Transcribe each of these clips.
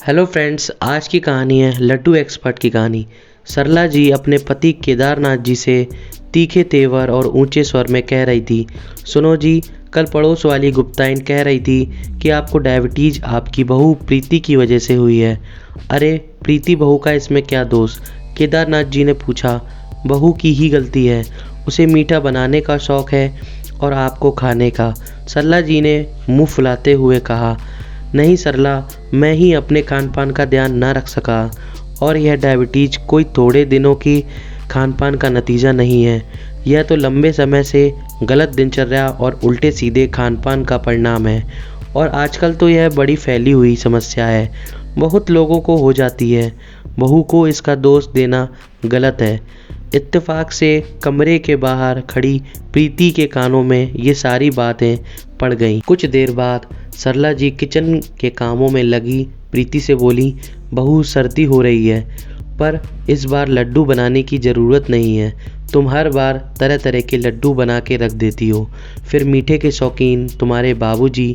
Hello friends, आज की कहानी है लड्डू एक्सपर्ट की कहानी। सरला जी अपने पति केदारनाथ जी से तीखे तेवर और ऊंचे स्वर में कह रही थी, सुनो जी, कल पड़ोस वाली गुप्ताइन कह रही थी कि आपको डायबिटीज आपकी बहू प्रीति की वजह से हुई है। अरे प्रीति बहू का इसमें क्या दोष? केदारनाथ जी ने पूछा। बहू की ही गलती है, उसे मीठा बनाने का शौक है और आपको खाने का। सरला जी ने मुंह फुलाते हुए कहा, नहीं सरला, मैं ही अपने खान पान का ध्यान न रख सका और यह डायबिटीज कोई थोड़े दिनों की खान पान का नतीजा नहीं है। यह तो लंबे समय से गलत दिनचर्या और उल्टे सीधे खान पान का परिणाम है और आजकल तो यह बड़ी फैली हुई समस्या है, बहुत लोगों को हो जाती है। बहू को इसका दोष देना गलत है। इत्तेफाक से कमरे के बाहर खड़ी प्रीति के कानों में ये सारी बातें पड़ गईं। कुछ देर बाद सरला जी किचन के कामों में लगी प्रीति से बोली, बहू सर्दी हो रही है, पर इस बार लड्डू बनाने की ज़रूरत नहीं है। तुम हर बार तरह तरह के लड्डू बना के रख देती हो, फिर मीठे के शौकीन तुम्हारे बाबूजी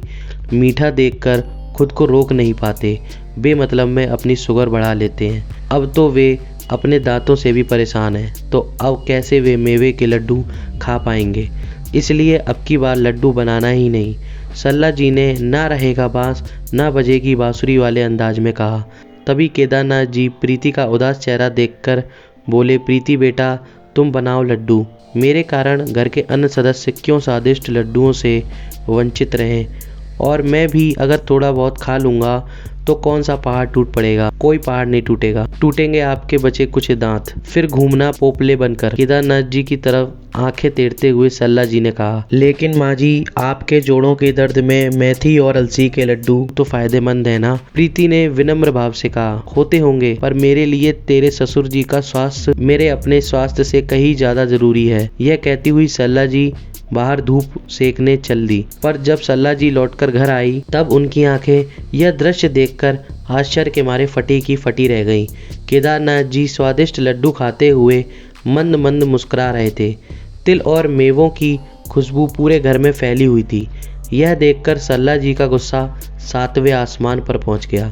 मीठा देखकर खुद को रोक नहीं पाते, बेमतलब में अपनी शुगर बढ़ा लेते हैं। अब तो वे अपने दांतों से भी परेशान हैं, तो अब कैसे वे मेवे के लड्डू खा पाएंगे? इसलिए अब की बार लड्डू बनाना ही नहीं। सरला जी ने ना रहेगा बांस ना बजेगी बांसुरी वाले अंदाज में कहा। तभी केदारनाथ जी प्रीति का उदास चेहरा देखकर बोले, प्रीति बेटा, तुम बनाओ लड्डू, मेरे कारण घर के अन्य सदस्य क्यों स्वादिष्ट लड्डुओं से वंचित रहें, और मैं भी अगर थोड़ा बहुत खा लूँगा तो कौन सा पहाड़ टूट पड़ेगा? कोई पहाड़ नहीं टूटेगा, टूटेंगे आपके बचे कुछ दांत, फिर घूमना पोपले बनकर। केदारनाथ जी की तरफ आंखें टेढ़ते हुए सरला जी ने कहा, लेकिन माँ जी, आपके जोड़ों के दर्द में मेथी और अलसी के लड्डू तो फायदेमंद है ना? प्रीति ने विनम्र भाव से कहा, होते होंगे, पर मेरे लिए तेरे ससुर जी का स्वास्थ्य मेरे अपने स्वास्थ्य से कहीं ज्यादा जरूरी है। यह कहती हुई सरला जी बाहर धूप सेकने चल दी। पर जब सरला जी लौटकर घर आई तब उनकी आंखें यह दृश्य देखकर आश्चर्य के मारे फटी की फटी रह गईं। केदारनाथ जी स्वादिष्ट लड्डू खाते हुए मंद मंद मुस्कुरा रहे थे। तिल और मेवों की खुशबू पूरे घर में फैली हुई थी। यह देखकर सरला जी का गुस्सा 7वें आसमान पर पहुंच गया।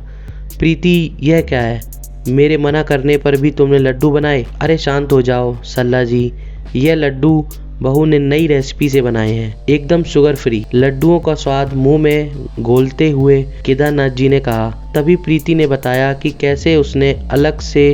प्रीति, यह क्या है? मेरे मना करने पर भी तुमने लड्डू बनाए? अरे शांत हो जाओ सरला जी, यह लड्डू बहू ने नई रेसिपी से बनाए हैं, एकदम शुगर फ्री। लड्डुओं का स्वाद मुंह में घोलते हुए केदारनाथ जी ने कहा। तभी प्रीति ने बताया कि कैसे उसने अलग से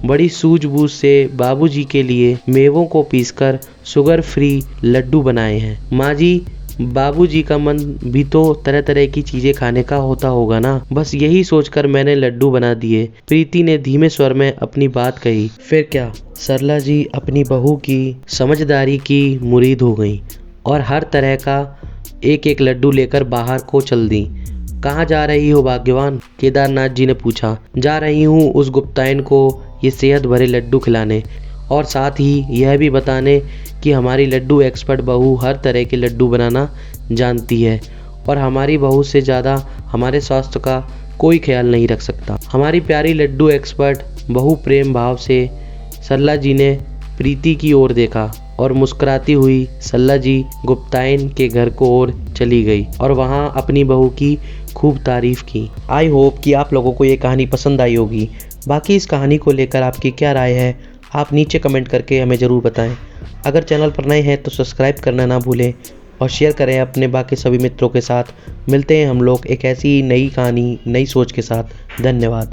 बड़ी सूझबूझ से बाबूजी के लिए मेवों को पीसकर शुगर फ्री लड्डू बनाए हैं। माँ जी, बाबूजी का मन भी तो तरह तरह की चीजें खाने का होता होगा ना, बस यही सोचकर मैंने लड्डू बना दिए। प्रीति ने धीमे स्वर में अपनी बात कही। फिर क्या? सरला जी अपनी बहू की समझदारी की मुरीद हो गई और हर तरह का एक एक लड्डू लेकर बाहर को चल दी। कहाँ जा रही हो भाग्यवान? केदारनाथ जी ने पूछा। जा रही हूँ उस गुप्ताइन को ये सेहत भरे लड्डू खिलाने और साथ ही यह भी बताने कि हमारी लड्डू एक्सपर्ट बहू हर तरह के लड्डू बनाना जानती है और हमारी बहू से ज़्यादा हमारे स्वास्थ्य का कोई ख्याल नहीं रख सकता। हमारी प्यारी लड्डू एक्सपर्ट बहू प्रेम भाव से सरला जी ने प्रीति की ओर देखा और मुस्कुराती हुई सरला जी गुप्ताइन के घर को ओर चली गई और वहां अपनी बहू की खूब तारीफ की। आई होप कि आप लोगों को ये कहानी पसंद आई होगी। बाकी इस कहानी को लेकर आपकी क्या राय है, आप नीचे कमेंट करके हमें ज़रूर बताएं। अगर चैनल पर नए हैं तो सब्सक्राइब करना ना भूलें और शेयर करें अपने बाकी सभी मित्रों के साथ। मिलते हैं हम लोग एक ऐसी नई कहानी, नई सोच के साथ। धन्यवाद।